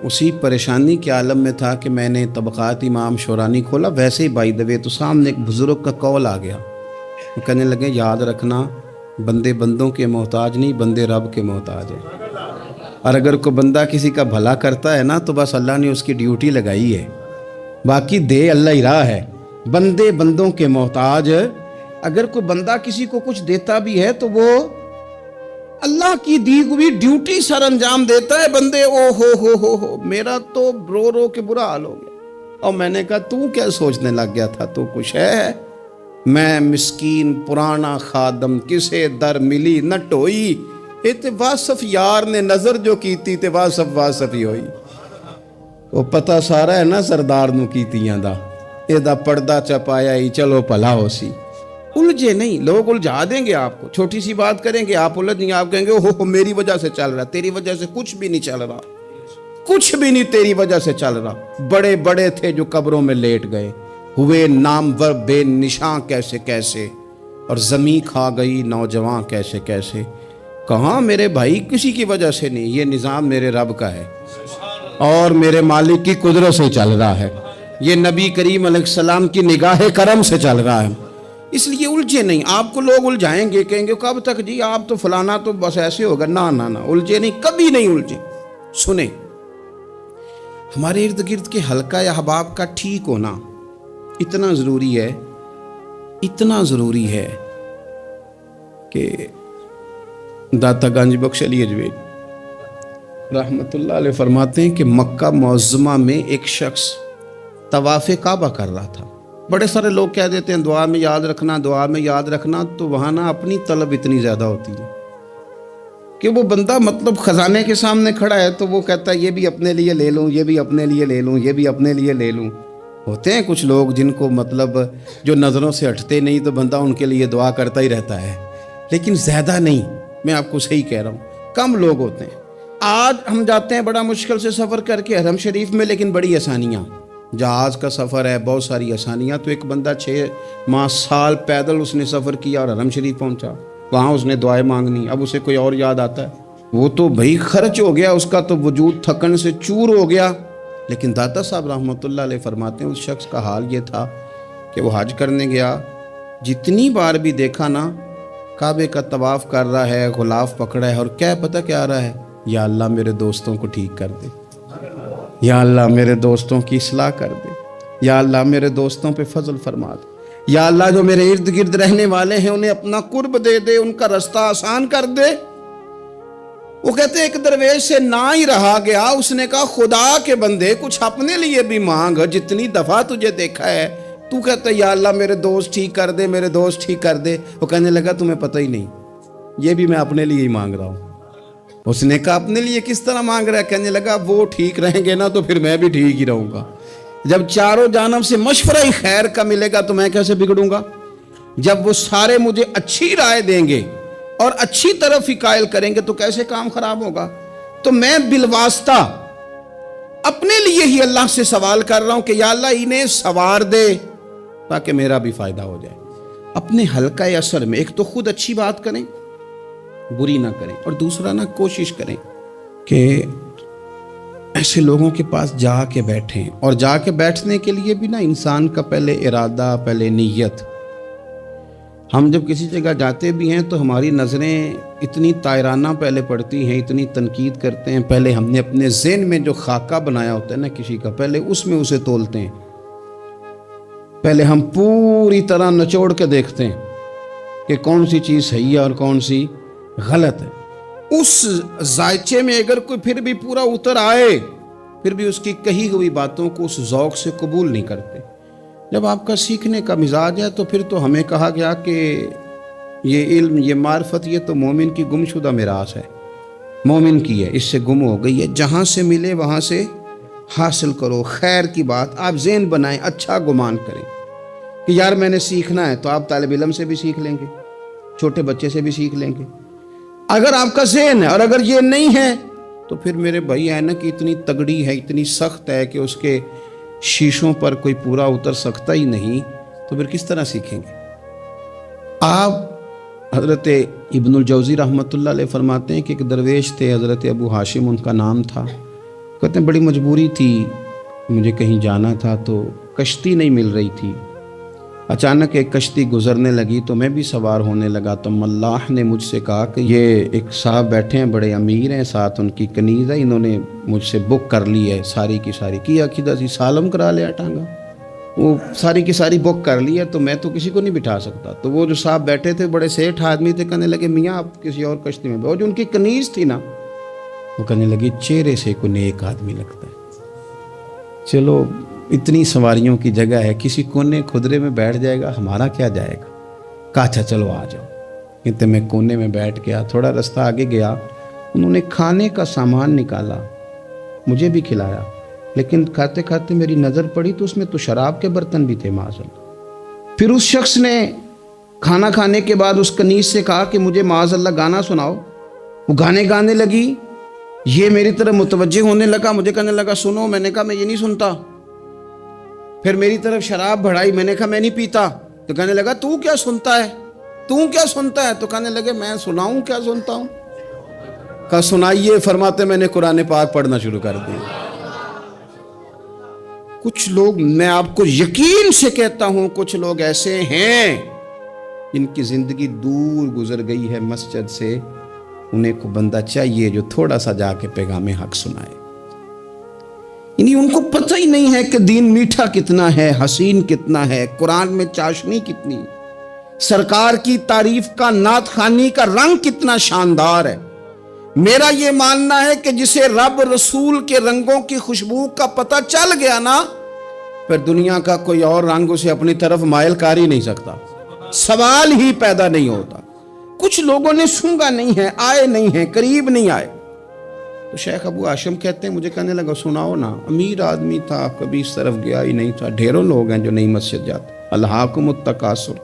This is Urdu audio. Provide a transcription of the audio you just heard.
اسی پریشانی کے عالم میں تھا کہ میں نے طبقات امام شورانی کھولا، ویسے ہی بائی دوے تو سامنے ایک بزرگ کا قول آ گیا. وہ کہنے لگے یاد رکھنا بندے بندوں کے محتاج نہیں، بندے رب کے محتاج ہیں. اور اگر کوئی بندہ کسی کا بھلا کرتا ہے نا تو بس اللہ نے اس کی ڈیوٹی لگائی ہے، باقی دے اللہ ہی راہ ہے. بندے بندوں کے محتاج. اگر کوئی بندہ کسی کو کچھ دیتا بھی ہے تو وہ اللہ کی دی ہوئی ڈیوٹی سر انجام دیتا ہے. بندے او ہو میرا تو رو رو کے برا حال ہو گیا. اور میں نے کہا تو کیا سوچنے لگ گیا تھا، تو کچھ ہے؟ میں مسکین پرانا خادم کسے در ملی نہ ٹوئی، تے واصف یار نے نظر جو کیتی تے واصف ہی ہوئی. وہ پتہ سارا ہے نا سردار نو کیتیاں دا، اے دا پردہ چپایا ہی چلو بھلا ہو سی. الجھے نہیں، لوگ الجھا دیں گے آپ کو، چھوٹی سی بات کریں گے آپ الجھ نہیں، آپ کہیں گے اوہ میری وجہ سے چل رہا. تیری وجہ سے کچھ بھی نہیں چل رہا، کچھ بھی نہیں تیری وجہ سے چل رہا. بڑے بڑے تھے جو قبروں میں لیٹ گئے، ہوئے نامور بے نشاں کیسے کیسے، اور زمین کھا گئی نوجوان کیسے کیسے. کہاں میرے بھائی کسی کی وجہ سے نہیں، یہ نظام میرے رب کا ہے اور میرے مالک کی قدرت سے چل رہا ہے. یہ نبی کریم علیہ السلام کی نگاہ کرم سے چل رہا ہے. اس لیے الجھے نہیں. آپ کو لوگ الجھائیں گے، کہیں گے کب تک جی آپ تو فلانا تو بس ایسے ہوگا. نہ الجھے نہیں، کبھی نہیں الجھے. سنیں، ہمارے ارد گرد کے حلقہ یا احباب کا ٹھیک ہونا اتنا ضروری ہے کہ داتا گنج بخش علی اجویل رحمت اللہ علیہ فرماتے ہیں کہ مکہ معظمہ میں ایک شخص طواف کعبہ کر رہا تھا. بڑے سارے لوگ کہہ دیتے ہیں دعا میں یاد رکھنا، دعا میں یاد رکھنا، تو وہاں نا اپنی طلب اتنی زیادہ ہوتی ہے کہ وہ بندہ مطلب خزانے کے سامنے کھڑا ہے تو وہ کہتا ہے یہ بھی اپنے لیے لے لوں، یہ بھی اپنے لیے لے لوں، یہ بھی اپنے لیے لے لوں. ہوتے ہیں کچھ لوگ جن کو مطلب جو نظروں سے ہٹتے نہیں تو بندہ ان کے لیے دعا کرتا ہی رہتا ہے، لیکن زیادہ نہیں. میں آپ کو صحیح کہہ رہا ہوں، کم لوگ ہوتے ہیں. آج ہم جاتے ہیں بڑا مشکل سے سفر کر کے حرم شریف میں، لیکن بڑی آسانیاں، جہاز کا سفر ہے، بہت ساری آسانیاں. تو ایک بندہ 6 ماہ سال پیدل اس نے سفر کیا اور حرم شریف پہنچا، وہاں اس نے دعائیں مانگنی. اب اسے کوئی اور یاد آتا ہے، وہ تو بھائی خرچ ہو گیا، اس کا تو وجود تھکن سے چور ہو گیا. لیکن داتا صاحب رحمۃ اللہ علیہ فرماتے ہیں اس شخص کا حال یہ تھا کہ وہ حج کرنے گیا، جتنی بار بھی دیکھا نا کعبے کا طواف کر رہا ہے، غلاف پکڑا ہے، اور کیا پتہ کیا آ رہا ہے، یا اللہ میرے دوستوں کو ٹھیک کر دے، یا اللہ میرے دوستوں کی اصلاح کر دے، یا اللہ میرے دوستوں پہ فضل فرما دے، یا اللہ جو میرے ارد گرد رہنے والے ہیں انہیں اپنا قرب دے دے، ان کا رستہ آسان کر دے. وہ کہتے ہیں ایک درویش سے نہ ہی رہا گیا، اس نے کہا خدا کے بندے کچھ اپنے لیے بھی مانگ، جتنی دفعہ تجھے دیکھا ہے تو کہتا ہے یا اللہ میرے دوست ٹھیک کر دے، میرے دوست ٹھیک کر دے. وہ کہنے لگا تمہیں پتہ ہی نہیں، یہ بھی میں اپنے لیے ہی مانگ رہا ہوں. اس نے کہا اپنے لیے کس طرح مانگ رہا ہے؟ کہنے لگا وہ ٹھیک رہیں گے نا تو پھر میں بھی ٹھیک ہی رہوں گا. جب چاروں جانب سے مشورہ ہی خیر کا ملے گا تو میں کیسے بگڑوں گا؟ جب وہ سارے مجھے اچھی رائے دیں گے اور اچھی طرف ہی قائل کریں گے تو کیسے کام خراب ہوگا؟ تو میں بالواسطہ اپنے لیے ہی اللہ سے سوال کر رہا ہوں کہ یا اللہ انہیں سوار دے تاکہ میرا بھی فائدہ ہو جائے. اپنے حلقہ اثر میں ایک تو خود اچھی بات کریں، بری نہ کریں، اور دوسرا نہ کوشش کریں کہ ایسے لوگوں کے پاس جا کے بیٹھیں. اور جا کے بیٹھنے کے لیے بھی نا انسان کا پہلے ارادہ، پہلے نیت. ہم جب کسی جگہ جاتے بھی ہیں تو ہماری نظریں اتنی طائرانہ پہلے پڑتی ہیں، اتنی تنقید کرتے ہیں. پہلے ہم نے اپنے ذہن میں جو خاکہ بنایا ہوتا ہے نا کسی کا، پہلے اس میں اسے تولتے ہیں. پہلے ہم پوری طرح نچوڑ کے دیکھتے ہیں کہ کون سی چیز صحیح ہے اور کون سی غلط ہے. اس ذائچے میں اگر کوئی پھر بھی پورا اتر آئے، پھر بھی اس کی کہی ہوئی باتوں کو اس ذوق سے قبول نہیں کرتے. جب آپ کا سیکھنے کا مزاج ہے تو پھر تو ہمیں کہا گیا کہ یہ علم، یہ معرفت، یہ تو مومن کی گمشدہ میراث ہے، مومن کی ہے، اس سے گم ہو گئی ہے. جہاں سے ملے وہاں سے حاصل کرو. خیر کی بات آپ ذہن بنائیں، اچھا گمان کریں کہ یار میں نے سیکھنا ہے، تو آپ طالب علم سے بھی سیکھ لیں گے، چھوٹے بچے سے بھی سیکھ لیں گے. اگر آپ کا ذہن ہے اور اگر یہ نہیں ہے تو پھر میرے بھائی اینک کی اتنی تگڑی ہے، اتنی سخت ہے کہ اس کے شیشوں پر کوئی پورا اتر سکتا ہی نہیں، تو پھر کس طرح سیکھیں گے؟ آپ حضرت ابن الجوزی رحمۃ اللہ علیہ فرماتے ہیں کہ ایک درویش تھے، حضرت ابو ہاشم ان کا نام تھا. کہتے ہیں بڑی مجبوری تھی، مجھے کہیں جانا تھا تو کشتی نہیں مل رہی تھی، اچانک ایک کشتی گزرنے لگی تو میں بھی سوار ہونے لگا تو ملاح نے مجھ سے کہا کہ یہ ایک صاحب بیٹھے ہیں بڑے امیر ہیں، ساتھ ان کی کنیز ہے، انہوں نے مجھ سے بک کر لی ہے ساری کی ساری، کی عقیدہ سی سالم کرا لیا ٹانگا، وہ ساری کی ساری بک کر لی ہے تو میں تو کسی کو نہیں بٹھا سکتا۔ تو وہ جو صاحب بیٹھے تھے بڑے سیٹھ آدمی تھے، کہنے لگے میاں آپ کسی اور کشتی میں، وہ جو ان کی کنیز تھی نا، وہ کہنے لگی چہرے سے کوئی نیک آدمی لگتا ہے، چلو اتنی سواریوں کی جگہ ہے، کسی کونے کھدرے میں بیٹھ جائے گا، ہمارا کیا جائے گا۔ کہا اچھا چلو آ جاؤ، کہتے میں کونے میں بیٹھ گیا، تھوڑا رستہ آگے گیا، انہوں نے کھانے کا سامان نکالا، مجھے بھی کھلایا، لیکن کھاتے کھاتے میری نظر پڑی تو اس میں تو شراب کے برتن بھی تھے معاذ اللہ۔ پھر اس شخص نے کھانا کھانے کے بعد اس کنیز سے کہا کہ مجھے معاذ اللہ گانا سناؤ، وہ گانے گانے لگی، یہ میری طرف متوجہ ہونے لگا، مجھے کہنے لگا سنو، میں نے کہا میں یہ نہیں سنتا، پھر میری طرف شراب بڑھائی، میں نے کہا میں نہیں پیتا، تو کہنے لگا تو کیا سنتا ہے، تو کیا سنتا ہے، تو کہنے لگے میں سناؤں کیا سنتا ہوں، کہا سنائیے، فرماتے میں نے قرآن پاک پڑھنا شروع کر دیا۔ کچھ لوگ، میں آپ کو یقین سے کہتا ہوں، کچھ لوگ ایسے ہیں جن کی زندگی دور گزر گئی ہے مسجد سے، انہیں کو بندہ چاہیے جو تھوڑا سا جا کے پیغام حق سنائے، یعنی ان کو پتہ ہی نہیں ہے کہ دین میٹھا کتنا ہے، حسین کتنا ہے، قرآن میں چاشنی کتنی، سرکار کی تعریف کا، نعت خوانی کا رنگ کتنا شاندار ہے۔ میرا یہ ماننا ہے کہ جسے رب رسول کے رنگوں کی خوشبو کا پتہ چل گیا نا، پھر دنیا کا کوئی اور رنگ اسے اپنی طرف مائل کر ہی نہیں سکتا، سوال ہی پیدا نہیں ہوتا۔ کچھ لوگوں نے سونگا نہیں ہے، آئے نہیں ہیں، قریب نہیں آئے، تو شیخ ابو ہاشم کہتے ہیں مجھے کہنے لگا سناؤ نا، امیر آدمی تھا، کبھی اس طرف گیا ہی نہیں تھا، ڈھیروں لوگ ہیں جو نئی مسجد جاتے، الہاکم التکاثر۔